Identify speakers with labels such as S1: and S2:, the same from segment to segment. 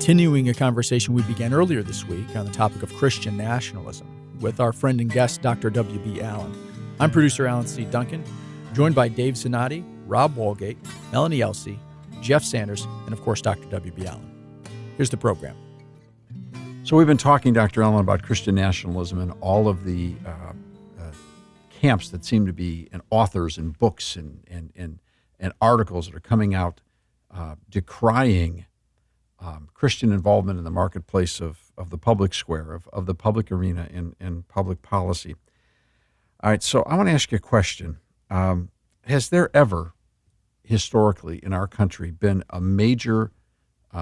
S1: continuing a conversation we began earlier this week on the topic of Christian nationalism with our friend and guest, Dr. W.B. Allen. I'm producer Alan C. Duncan, joined by Dave Zanotti, Rob Walgate, Melanie Elsey, Jeff Sanders, and of course, Dr. W.B. Allen. Here's the program.
S2: So we've been talking, Dr. Allen, about Christian nationalism and all of the camps that seem to be, and authors and books and articles that are coming out decrying Christian involvement in the marketplace of the public square, of the public arena and public policy. All right, so I want to ask you a question. Has there ever, historically in our country, been a major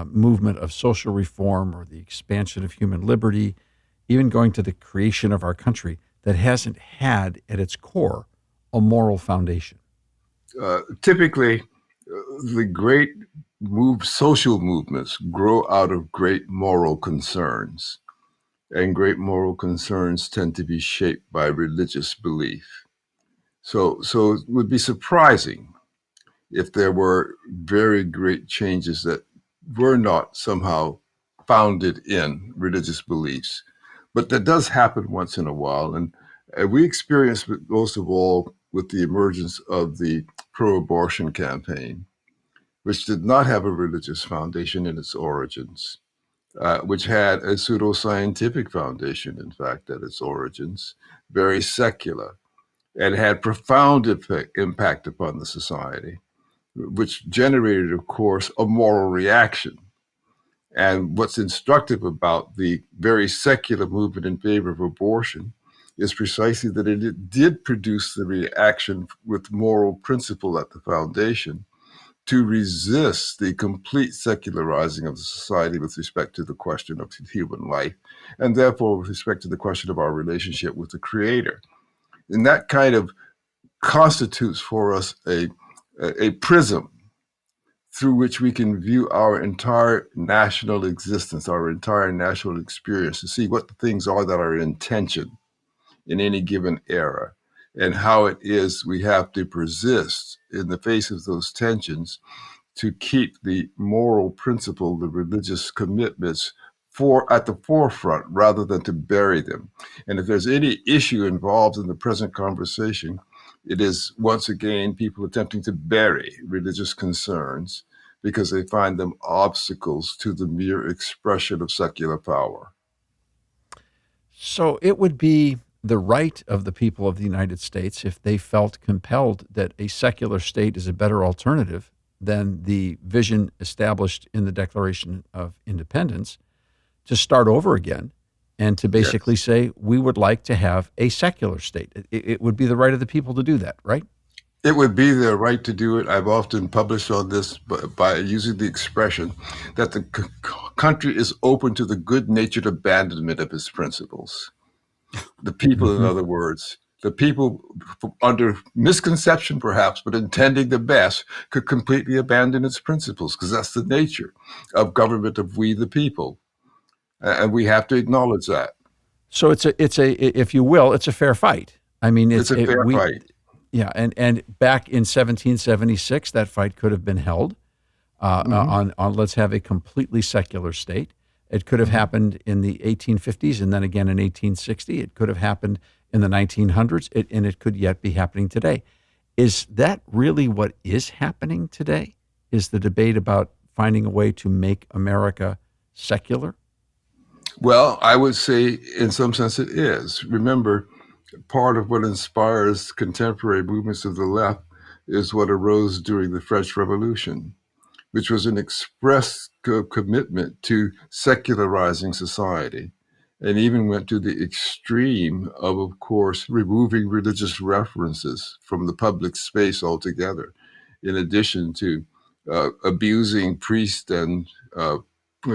S2: movement of social reform or the expansion of human liberty, even going to the creation of our country, that hasn't had at its core a moral foundation?
S3: Typically, the great social movements grow out of great moral concerns, and great moral concerns tend to be shaped by religious belief. So it would be surprising if there were very great changes that were not somehow founded in religious beliefs. But that does happen once in a while, and we experienced it most of all with the emergence of the pro-abortion campaign, which did not have a religious foundation in its origins, which had a pseudoscientific foundation, in fact, at its origins, very secular, and had profound impact upon the society, which generated, of course, a moral reaction. And what's instructive about the very secular movement in favor of abortion is precisely that it did produce the reaction with moral principle at the foundation to resist the complete secularizing of the society with respect to the question of human life, and therefore with respect to the question of our relationship with the Creator. And that kind of constitutes for us a prism through which we can view our entire national existence, our entire national experience, to see what the things are that are in tension in any given era, and how it is we have to persist in the face of those tensions to keep the moral principle, the religious commitments at the forefront rather than to bury them. And if there's any issue involved in the present conversation, it is once again people attempting to bury religious concerns because they find them obstacles to the mere expression of secular power.
S2: So it would be the right of the people of the United States, if they felt compelled that a secular state is a better alternative than the vision established in the Declaration of Independence, to start over again and to basically say, we would like to have a secular state. It would be the right of the people to do that, right?
S3: It would be their right to do it. I've often published on this by using the expression that the country is open to the good-natured abandonment of its principles. The people, in other words, the people under misconception perhaps, but intending the best, could completely abandon its principles, because that's the nature of government of we the people. And we have to acknowledge that.
S2: So it's a, if you will, it's a fair fight. I mean,
S3: it's a fair fight.
S2: Yeah, and back in 1776, that fight could have been held on let's have a completely secular state. It could have happened in the 1850s and then again in 1860. It could have happened in the 1900s, and it could yet be happening today. Is that really what is happening today? Is the debate about finding a way to make America secular?
S3: Well, I would say in some sense it is. Remember, part of what inspires contemporary movements of the left is what arose during the French Revolution, which was an express commitment to secularizing society, and even went to the extreme of course, removing religious references from the public space altogether, in addition to abusing priest and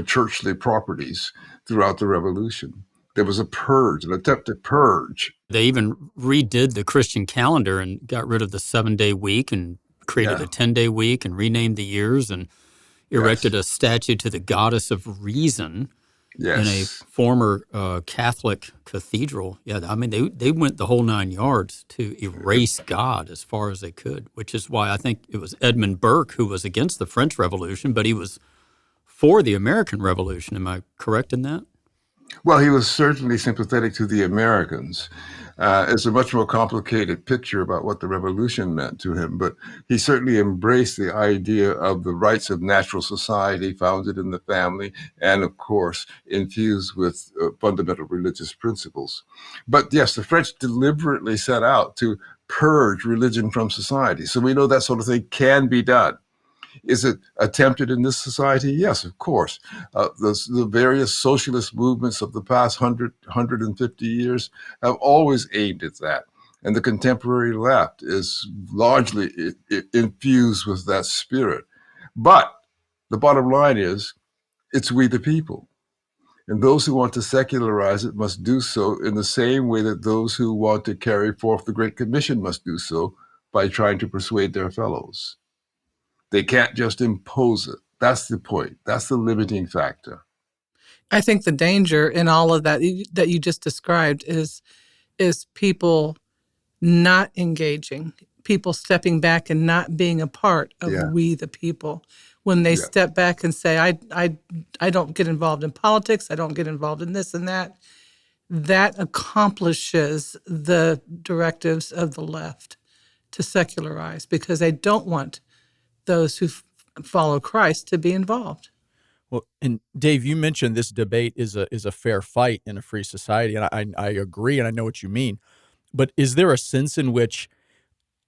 S3: churchly properties throughout the revolution. There was a purge, an attempt to purge.
S4: They even redid the Christian calendar and got rid of the 7-day week and created a 10-day week and renamed the years and erected a statue to the goddess of reason in a former Catholic cathedral. Yeah, I mean, they went the whole 9 yards to erase God as far as they could, which is why I think it was Edmund Burke who was against the French Revolution, but he was for the American Revolution. Am I correct in that?
S3: Well, he was certainly sympathetic to the Americans. It's a much more complicated picture about what the revolution meant to him, but he certainly embraced the idea of the rights of natural society founded in the family and, of course, infused with fundamental religious principles. But yes, the French deliberately set out to purge religion from society. So we know that sort of thing can be done. Is it attempted in this society? Yes, of course. The various socialist movements of the past 150 years have always aimed at that. And the contemporary left is largely infused with that spirit. But the bottom line is, it's we the people. And those who want to secularize it must do so in the same way that those who want to carry forth the Great Commission must do so, by trying to persuade their fellows. They can't just impose it. That's the point. That's the limiting factor.
S5: I think the danger in all of that you just described is people not engaging, people stepping back and not being a part of we the people. When they step back and say, I don't get involved in politics, I don't get involved in this and that, that accomplishes the directives of the left to secularize, because they don't want those who follow Christ to be involved.
S1: Well, and Dave, you mentioned this debate is a fair fight in a free society, and I agree, and I know what you mean. But is there a sense in which,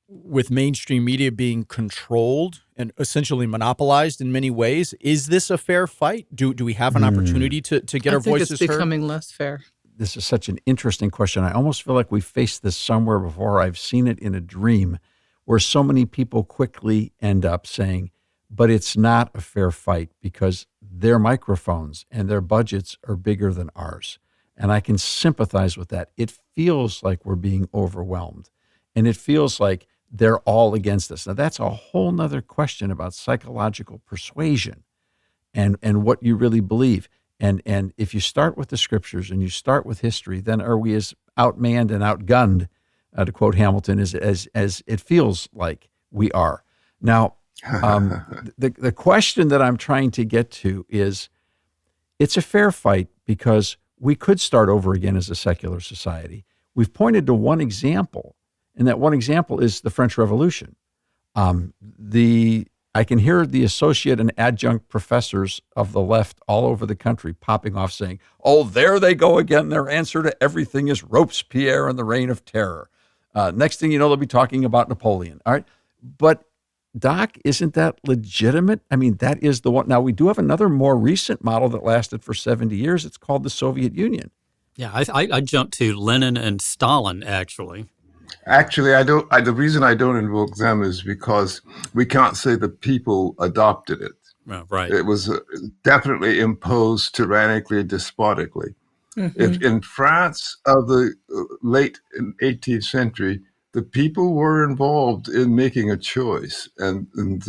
S1: with mainstream media being controlled and essentially monopolized in many ways, is this a fair fight? Do we have an opportunity to get our voices heard?
S5: I think it's becoming less fair.
S2: This is such an interesting question. I almost feel like we faced this somewhere before. I've seen it in a dream, where so many people quickly end up saying, but it's not a fair fight because their microphones and their budgets are bigger than ours. And I can sympathize with that. It feels like we're being overwhelmed, and it feels like they're all against us. Now, that's a whole nother question about psychological persuasion and what you really believe. And if you start with the scriptures and you start with history, then are we as outmanned and outgunned, to quote Hamilton, as it feels like we are? Now, the question that I'm trying to get to is, it's a fair fight because we could start over again as a secular society. We've pointed to one example, and that one example is the French Revolution. I can hear the associate and adjunct professors of the left all over the country popping off saying, oh, there they go again. Their answer to everything is Robespierre and the Reign of Terror. Next thing you know, they'll be talking about Napoleon. All right. But Doc, isn't that legitimate? I mean, that is the one. Now, we do have another more recent model that lasted for 70 years. It's called the Soviet Union.
S4: Yeah, I jumped to Lenin and Stalin, actually.
S3: Actually, I don't. The reason I don't invoke them is because we can't say the people adopted it.
S4: Oh, right.
S3: It was definitely imposed tyrannically, despotically. Mm-hmm. If in France of the late 18th century, the people were involved in making a choice, and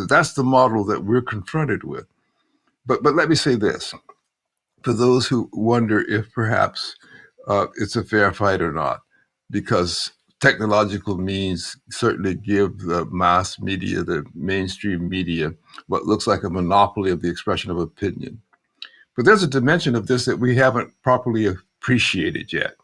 S3: that's the model that we're confronted with. But let me say this, for those who wonder if perhaps it's a fair fight or not, because technological means certainly give the mass media, the mainstream media, what looks like a monopoly of the expression of opinion. But there's a dimension of this that we haven't properly appreciated yet.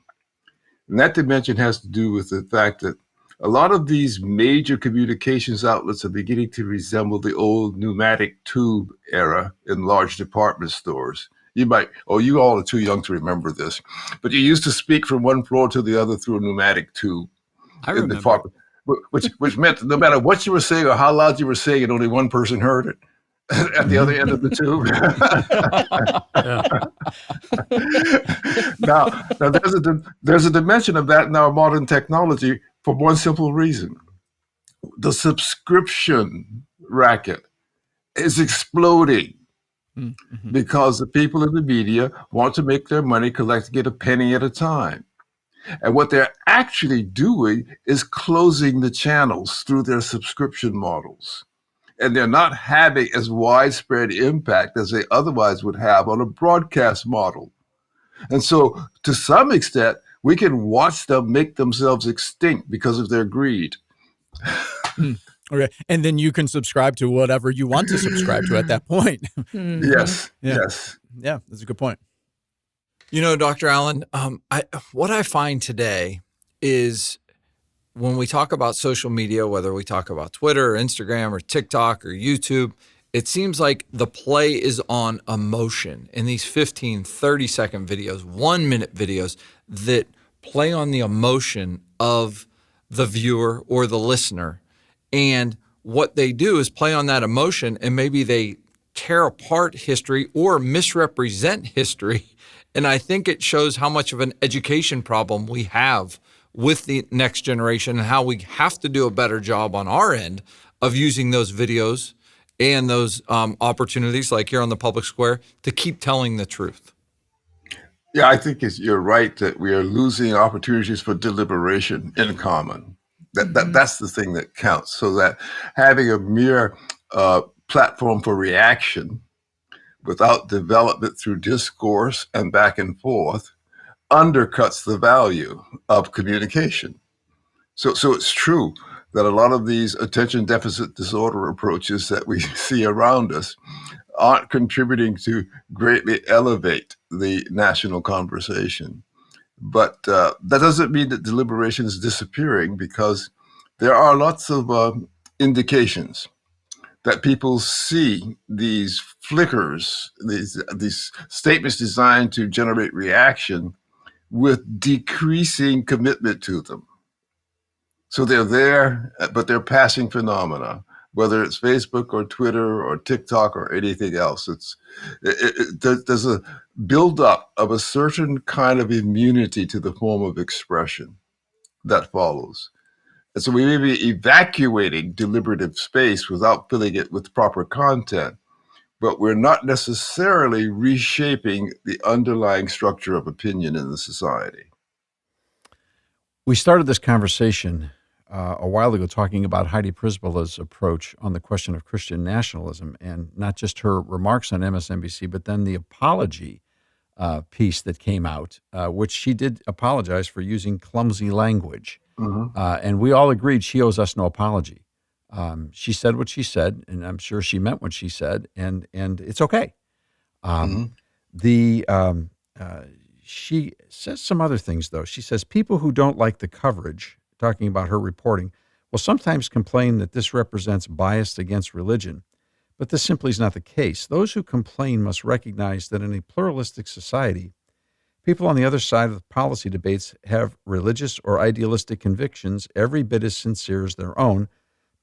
S3: And that dimension has to do with the fact that a lot of these major communications outlets are beginning to resemble the old pneumatic tube era in large department stores. You all are too young to remember this, but you used to speak from one floor to the other through a pneumatic tube.
S4: I remember.
S3: Which meant no matter what you were saying or how loud you were saying it, only one person heard it at the other end of the tube. Now there's a dimension of that in our modern technology for one simple reason. The subscription racket is exploding. Mm-hmm. Because the people in the media want to make their money get a penny at a time. And what they're actually doing is closing the channels through their subscription models. And they're not having as widespread impact as they otherwise would have on a broadcast model. And so, to some extent, we can watch them make themselves extinct because of their greed.
S1: Okay. And then you can subscribe to whatever you want to subscribe to at that point.
S3: Yes,
S1: Yeah.
S3: yes.
S1: Yeah, that's a good point.
S2: You know, Dr. Allen, what I find today is when we talk about social media, whether we talk about Twitter or Instagram or TikTok or YouTube, it seems like the play is on emotion in these 15, 30-second videos, 1-minute videos that play on the emotion of the viewer or the listener. And what they do is play on that emotion, and maybe they tear apart history or misrepresent history. And I think it shows how much of an education problem we have with the next generation and how we have to do a better job on our end of using those videos and those opportunities like here on the public square to keep telling the truth.
S3: Yeah, I think you're right that we are losing opportunities for deliberation in common. That's the thing that counts. So that having a mere platform for reaction without development through discourse and back and forth undercuts the value of communication. So it's true that a lot of these attention deficit disorder approaches that we see around us aren't contributing to greatly elevate the national conversation. But that doesn't mean that deliberation is disappearing, because there are lots of indications that people see these flickers, these statements designed to generate reaction with decreasing commitment to them. So they're there, but they're passing phenomena, whether it's Facebook or Twitter or TikTok or anything else. There's a buildup of a certain kind of immunity to the form of expression that follows. And so we may be evacuating deliberative space without filling it with proper content, but we're not necessarily reshaping the underlying structure of opinion in the society.
S2: We started this conversation a while ago talking about Heidi Przybyla's approach on the question of Christian nationalism, and not just her remarks on MSNBC, but then the apology piece that came out, which she did apologize for using clumsy language. And we all agreed she owes us no apology. She said what she said, and I'm sure she meant what she said, and it's okay. She says some other things, though. She says people who don't like the coverage, talking about her reporting, will sometimes complain that this represents bias against religion, but this simply is not the case. Those who complain must recognize that in a pluralistic society, people on the other side of the policy debates have religious or idealistic convictions every bit as sincere as their own.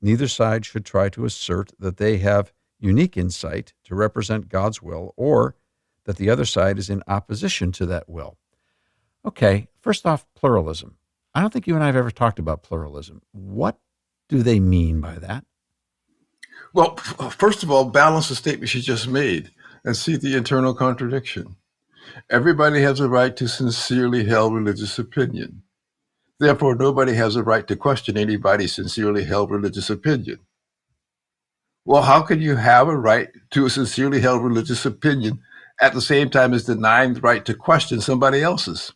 S2: Neither side should try to assert that they have unique insight to represent God's will, or that the other side is in opposition to that will. Okay, first off, pluralism. I don't think you and I have ever talked about pluralism. What do they mean by that?
S3: Well, first of all, balance the statement she just made and see the internal contradiction. Everybody has a right to sincerely held religious opinion. Therefore, nobody has a right to question anybody's sincerely held religious opinion. Well, how can you have a right to a sincerely held religious opinion at the same time as denying the right to question somebody else's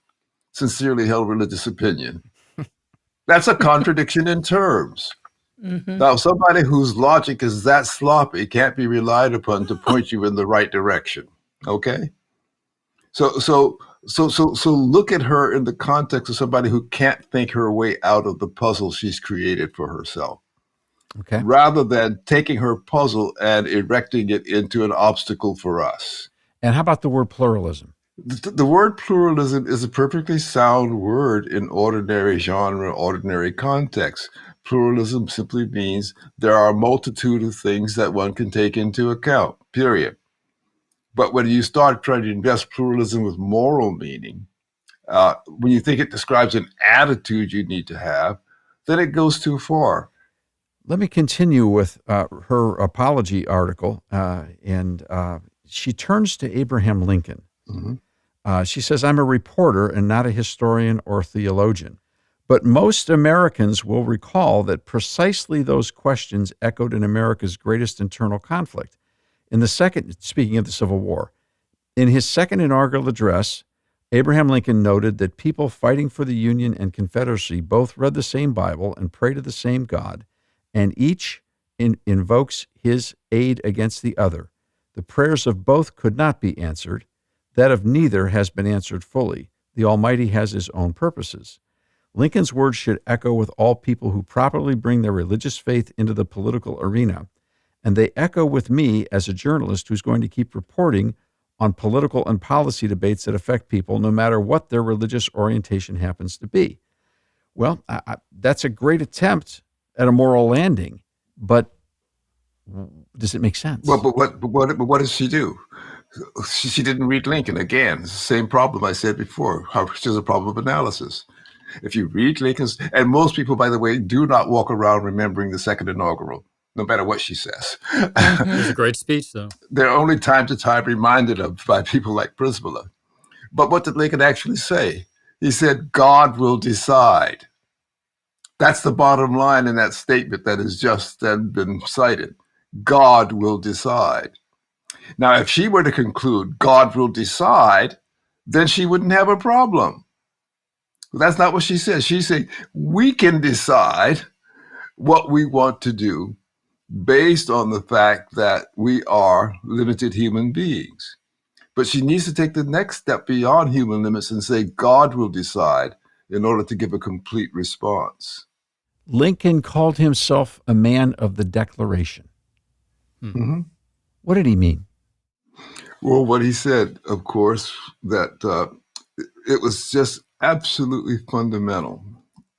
S3: sincerely held religious opinion? That's a contradiction in terms. Now, somebody whose logic is that sloppy can't be relied upon to point you in the right direction. Okay? So look at her in the context of somebody who can't think her way out of the puzzle she's created for herself.
S2: Okay.
S3: Rather than taking her puzzle and erecting it into an obstacle for us.
S2: And how about the word pluralism?
S3: The word pluralism is a perfectly sound word in ordinary genre, ordinary context. Pluralism simply means there are a multitude of things that one can take into account, period. But when you start trying to invest pluralism with moral meaning, when you think it describes an attitude you need to have, then it goes too far.
S2: Let me continue with her apology article, and she turns to Abraham Lincoln. She says, I'm a reporter and not a historian or theologian, but most Americans will recall that precisely those questions echoed in America's greatest internal conflict. Speaking of the Civil War, in his second inaugural address, Abraham Lincoln noted that people fighting for the Union and Confederacy both read the same Bible and prayed to the same God, and each invokes his aid against the other. The prayers of both could not be answered. That of neither has been answered fully. The Almighty has his own purposes. Lincoln's words should echo with all people who properly bring their religious faith into the political arena, and they echo with me as a journalist who's going to keep reporting on political and policy debates that affect people no matter what their religious orientation happens to be. Well, that's a great attempt at a moral landing, but does it make sense?
S3: Well, but what does she do? She didn't read Lincoln. Again, it's the same problem I said before. There's a problem of analysis. If you read Lincoln's, and most people, by the way, do not walk around remembering the second inaugural, no matter what she says.
S4: It was a great speech, though.
S3: They're only time to time reminded of by people like Priscilla. But what did Lincoln actually say? He said, God will decide. That's the bottom line in that statement that has just then been cited. God will decide. Now, if she were to conclude God will decide, then she wouldn't have a problem. That's not what she says. She's saying we can decide what we want to do based on the fact that we are limited human beings. But she needs to take the next step beyond human limits and say God will decide in order to give a complete response.
S2: Lincoln called himself a man of the Declaration.
S3: Mm-hmm.
S2: What did he mean?
S3: Well, what he said, of course, that it was just absolutely fundamental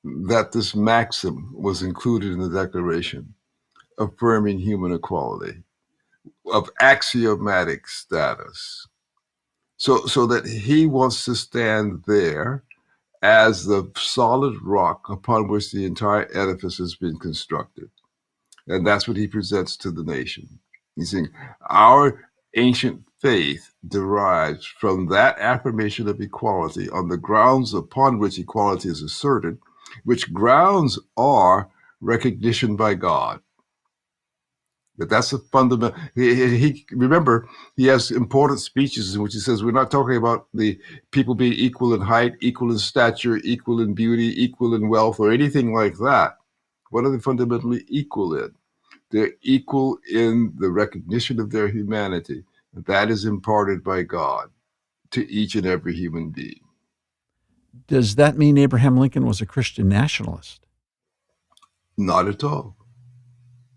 S3: that this maxim was included in the Declaration, affirming human equality, of axiomatic status. So that he wants to stand there as the solid rock upon which the entire edifice has been constructed. And that's what he presents to the nation. He's saying our ancient faith derives from that affirmation of equality on the grounds upon which equality is asserted, which grounds are recognition by God. But that's a fundamental. Remember, he has important speeches in which he says we're not talking about the people being equal in height, equal in stature, equal in beauty, equal in wealth, or anything like that. What are they fundamentally equal in? They're equal in the recognition of their humanity. That is imparted by God to each and every human being.
S2: Does that mean Abraham Lincoln was a Christian nationalist?
S3: Not at all.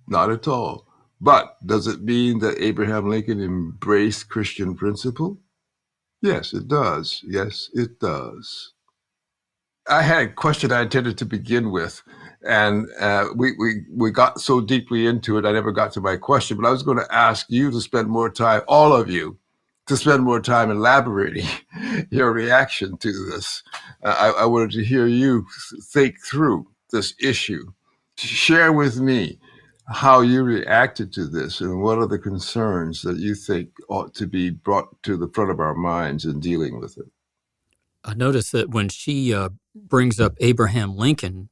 S3: Not at all. But does it mean that Abraham Lincoln embraced Christian principle? Yes, it does. Yes, it does. I had a question I intended to begin with, and we got so deeply into it, I never got to my question, but I was going to ask you to spend more time, all of you, to spend more time elaborating your reaction to this. I wanted to hear you think through this issue. Share with me how you reacted to this and what are the concerns that you think ought to be brought to the front of our minds in dealing with it.
S4: I noticed that when she brings up Abraham Lincoln,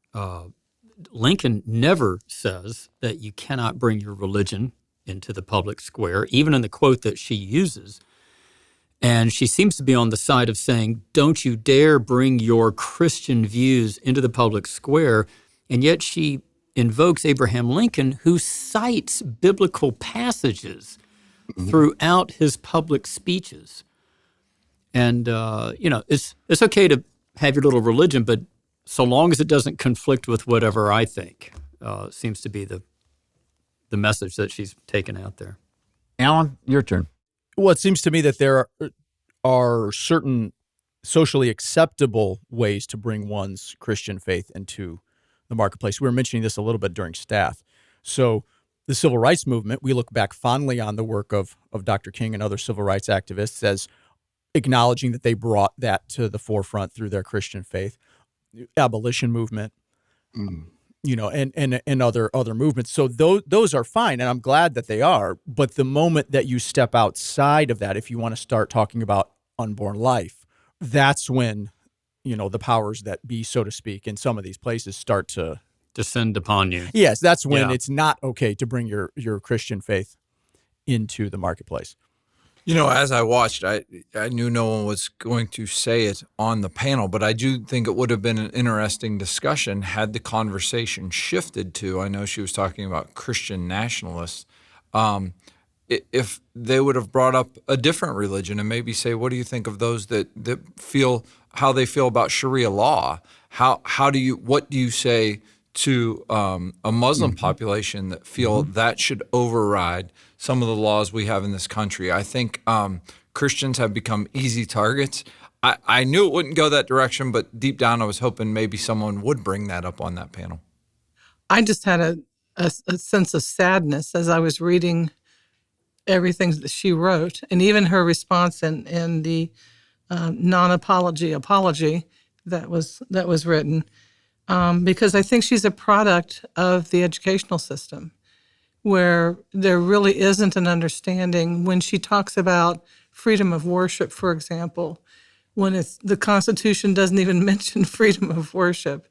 S4: Lincoln never says that you cannot bring your religion into the public square, even in the quote that she uses. And she seems to be on the side of saying, don't you dare bring your Christian views into the public square. And yet she invokes Abraham Lincoln, who cites biblical passages throughout his public speeches. And, it's okay to have your little religion, but so long as it doesn't conflict with whatever I think, seems to be the message that she's taken out there.
S2: Alan, your turn.
S1: Well, it seems to me that there are certain socially acceptable ways to bring one's Christian faith into the marketplace. We were mentioning this a little bit during staff. So the civil rights movement, we look back fondly on the work of Dr. King and other civil rights activists as acknowledging that they brought that to the forefront through their Christian faith. Abolition movement, and other movements. So those are fine, and I'm glad that they are. But the moment that you step outside of that, if you want to start talking about unborn life, that's when, the powers that be, so to speak, in some of these places start to
S4: descend upon you.
S1: Yes, that's when it's not okay to bring your Christian faith into the marketplace.
S6: As I watched, I knew no one was going to say it on the panel, but I do think it would have been an interesting discussion had the conversation shifted to, I know she was talking about Christian nationalists, if they would have brought up a different religion and maybe say, what do you think of those that feel how they feel about Sharia law? What do you say to a Muslim population that feel that should override some of the laws we have in this country? I think Christians have become easy targets. I knew it wouldn't go that direction, but deep down I was hoping maybe someone would bring that up on that panel.
S5: I just had a sense of sadness as I was reading everything that she wrote, and even her response in the non-apology apology that was written, because I think she's a product of the educational system, where there really isn't an understanding. When she talks about freedom of worship, for example, when the Constitution doesn't even mention freedom of worship,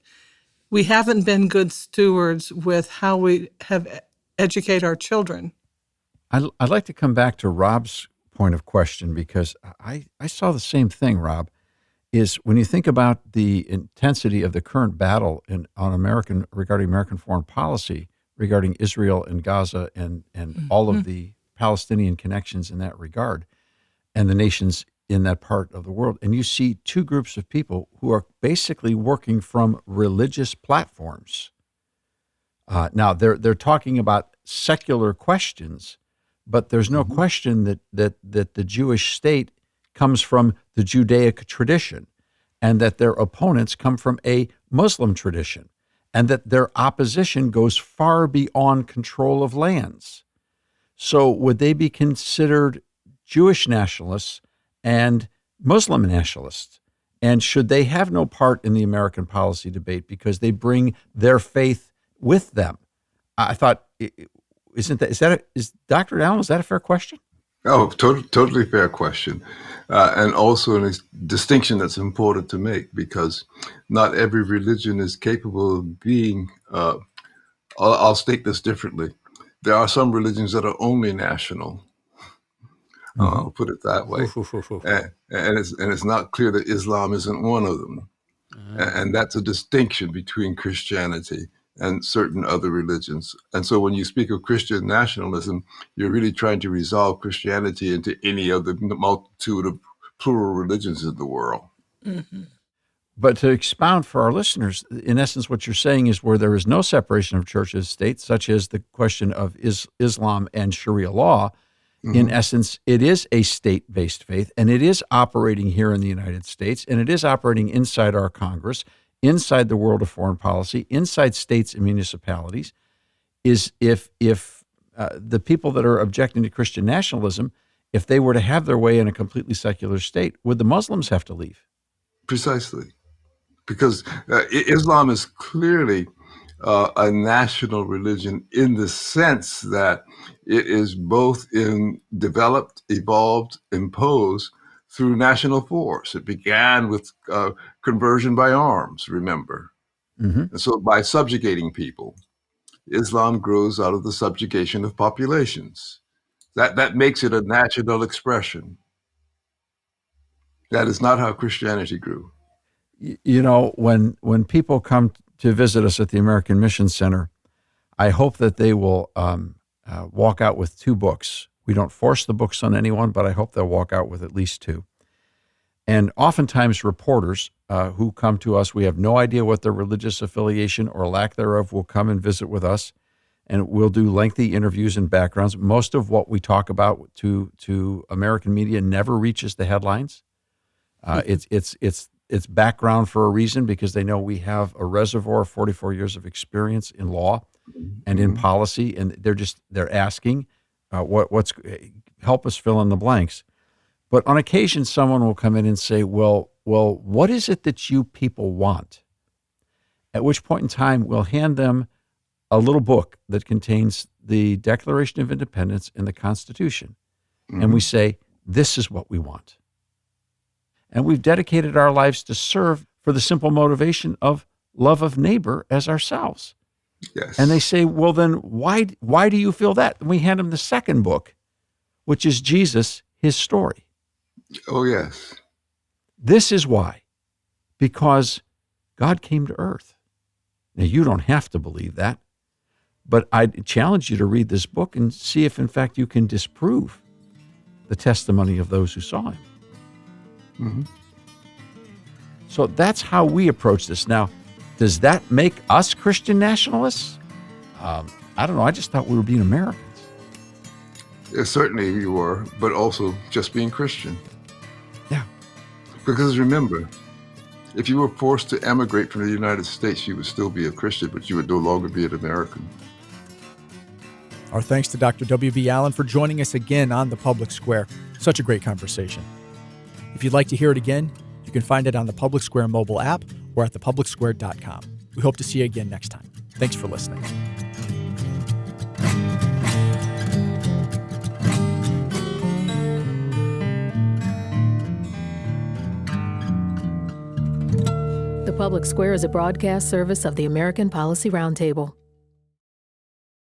S5: we haven't been good stewards with how we have educate our children.
S2: I'd like to come back to Rob's point of question, because I saw the same thing, Rob, is when you think about the intensity of the current battle regarding American foreign policy, regarding Israel and Gaza and all of the Palestinian connections in that regard, and the nations in that part of the world. And you see two groups of people who are basically working from religious platforms. Now, they're talking about secular questions, but there's no question that the Jewish state comes from the Judaic tradition, and that their opponents come from a Muslim tradition, and that their opposition goes far beyond control of lands. So would they be considered Jewish nationalists and Muslim nationalists? And should they have no part in the American policy debate because they bring their faith with them? I thought, is Dr. Allen, is that a fair question?
S3: Oh, totally fair question. And also a distinction that's important to make, because not every religion is capable of being, I'll state this differently. There are some religions that are only national. I'll put it that way. And it's not clear that Islam isn't one of them. And that's a distinction between Christianity and certain other religions. And so when you speak of Christian nationalism, you're really trying to resolve Christianity into any of the multitude of plural religions in the world.
S5: Mm-hmm.
S2: But to expound for our listeners, in essence, what you're saying is where there is no separation of church and state, such as the question of Islam and Sharia law, in essence, it is a state-based faith, and it is operating here in the United States, and it is operating inside our Congress, inside the world of foreign policy, inside states and municipalities. Is if the people that are objecting to Christian nationalism, if they were to have their way in a completely secular state, would the Muslims have to leave?
S3: Precisely. Because Islam is clearly a national religion in the sense that it is both developed, evolved, imposed through national force. It began with conversion by arms, remember. And so by subjugating people, Islam grows out of the subjugation of populations. That makes it a national expression. That is not how Christianity grew.
S2: You know, when people come to visit us at the American Mission Center, I hope that they will walk out with two books. We don't force the books on anyone, but I hope they'll walk out with at least two. And oftentimes reporters who come to us, we have no idea what their religious affiliation or lack thereof, will come and visit with us, and we'll do lengthy interviews and backgrounds. Most of what we talk about to American media never reaches the headlines. It's background for a reason, because they know we have a reservoir of 44 years of experience in law and in policy, and they're asking what's help us fill in the blanks. But on occasion, someone will come in and say, well, what is it that you people want? At which point in time, we'll hand them a little book that contains the Declaration of Independence and the Constitution. And we say, this is what we want. And we've dedicated our lives to serve for the simple motivation of love of neighbor as ourselves.
S3: Yes.
S2: And they say, well, then why do you feel that? And we hand them the second book, which is Jesus, his story.
S3: Oh, yes.
S2: This is why. Because God came to earth. Now, you don't have to believe that, but I challenge you to read this book and see if, in fact, you can disprove the testimony of those who saw him.
S3: Mm-hmm.
S2: So that's how we approach this. Now, does that make us Christian nationalists? I don't know. I just thought we were being Americans.
S3: Yeah, certainly you were, but also just being Christian.
S2: Yeah.
S3: Because remember, if you were forced to emigrate from the United States, you would still be a Christian, but you would no longer be an American.
S1: Our thanks to Dr. W.B. Allen for joining us again on The Public Square. Such a great conversation. If you'd like to hear it again, you can find it on the Public Square mobile app or at thepublicsquare.com. We hope to see you again next time. Thanks for listening.
S7: The Public Square is a broadcast service of the American Policy Roundtable.